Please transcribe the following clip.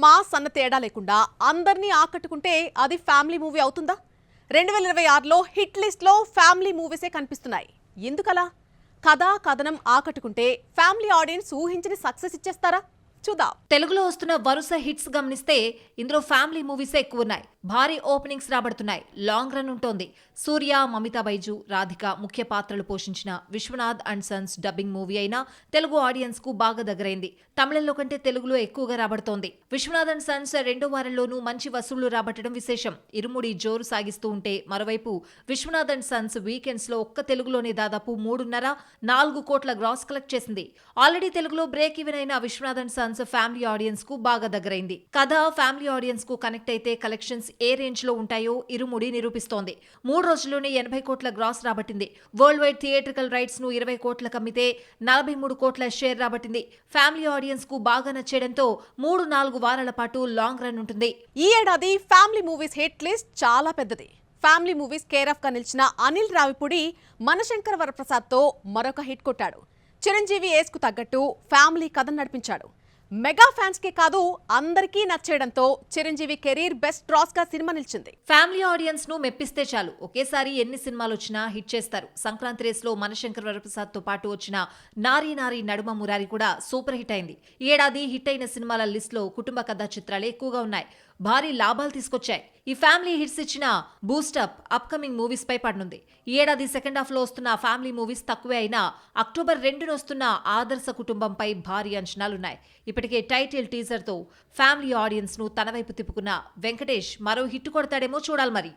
Mass అన్న తేడా లేకుండా అందరినీ ఆకట్టుకుంటే అది ఫ్యామిలీ మూవీ అవుతుందా? 2026లో హిట్ లిస్ట్లో ఫ్యామిలీ మూవీసే కనిపిస్తున్నాయి. ఎందుకలా? కథనం ఆకట్టుకుంటే ఫ్యామిలీ ఆడియన్స్ ఊహించని సక్సెస్ ఇచ్చేస్తారా? చూద్దాం. తెలుగులో వస్తున్న వరుస హిట్స్ గమనిస్తే ఇందులో ఫ్యామిలీ మూవీసే ఎక్కువ ఉన్నాయి. భారీ ఓపెనింగ్స్ రాబడుతున్నాయి. లాంగ్ రన్ ఉంటోంది. సూర్య, మమితా బైజు, రాధిక ముఖ్య పాత్రలు పోషించిన Vishwanath and sons dubbing movie అయినా తెలుగు ఆడియన్స్ కు బాగా దగ్గరైంది. తమిళంలో కంటే తెలుగులో ఎక్కువగా రాబడుతోంది. విశ్వనాథ్ అండ్ సన్స్ రెండో వారంలోనూ మంచి వసూళ్లు రాబట్టడం విశేషం. ఇరుముడి జోరు సాగిస్తూ ఉంటే మరోవైపు విశ్వనాథ్ అండ్ సన్స్ వీకెండ్స్ లో ఒక్క తెలుగులోనే దాదాపు 3.5-4 కోట్ల గ్రాస్ కలెక్ట్ చేసింది. ఆల్రెడీ తెలుగులో బ్రేక్ ఈవెన్ అయిన Vishwanath and sons family audience కు బాగా దగ్గరైంది. కథ ఫ్యామిలీ ఆడియన్స్ కు కనెక్ట్ అయితే కలెక్షన్స్ ఏ రేంజ్ లో ఉంటాయో ఇరుముడి నిరూపిస్తోంది. 3 రోజుల్లోనే 80 కోట్ల గ్రాస్ రాబట్టింది. వరల్డ్ వైడ్ థియేట్రికల్ రైట్స్ ను 20 కోట్లకు అమ్మితే 43 కోట్ల షేర్ రాబట్టింది. ఫ్యామిలీ ఆడియన్స్ కు బాగా నచ్చేయడంతో 3-4 వారాల పాటు లాంగ్ రన్ ఉంటుంది. ఈ ఏడాది ఫ్యామిలీ మూవీస్ హిట్ లిస్ట్ చాలా పెద్దది. ఫ్యామిలీ మూవీస్ కేర్ ఆఫ్ గా నిలిచిన అనిల్ రావిపూడి మనశంకర వరప్రసాద్ తో మరొక హిట్ కొట్టాడు. చిరంజీవి ఏజ్ కు తగ్గట్టు ఫ్యామిలీ కథను నడిపించాడు. మెగా ఫ్యాన్స్ కే కాదు అందరికీ నచ్చేయడంతో చిరంజీవి కెరీర్ బెస్ట్ డ్రాస్ గా సినిమా నిలిచింది. ఫ్యామిలీ ఆడియన్స్ ను మెప్పిస్తే చాలు, ఒకేసారి ఎన్ని సినిమాలు వచ్చినా హిట్ చేస్తారు. సంక్రాంతి రేస్ లో మనశంకర్ వరప్రసాద్ తో పాటు వచ్చిన నారీ నారీ నడుమ మురారి కూడా సూపర్ హిట్ అయింది. ఈ ఏడాది హిట్ అయిన సినిమాల లిస్ట్ లో కుటుంబ కథా చిత్రాలే ఎక్కువగా ఉన్నాయి. భారీ లాభాలు తీసుకొచ్చాయి. ఈ ఫ్యామిలీ హిట్స్ ఇచ్చిన బూస్టప్ అప్కమింగ్ మూవీస్ పై పడనుంది. ఈ ఏడాది సెకండ్ హాఫ్ లో వస్తున్న ఫ్యామిలీ మూవీస్ తక్కువే అయినా అక్టోబర్ 2న వస్తున్న ఆదర్శ కుటుంబంపై భారీ అంచనాలున్నాయి. ఇప్పటికే టైటిల్ టీజర్ తో ఫ్యామిలీ ఆడియన్స్ ను తన వైపు తిప్పుకున్న వెంకటేష్ మరో హిట్ కొడతాడేమో చూడాలి మరి.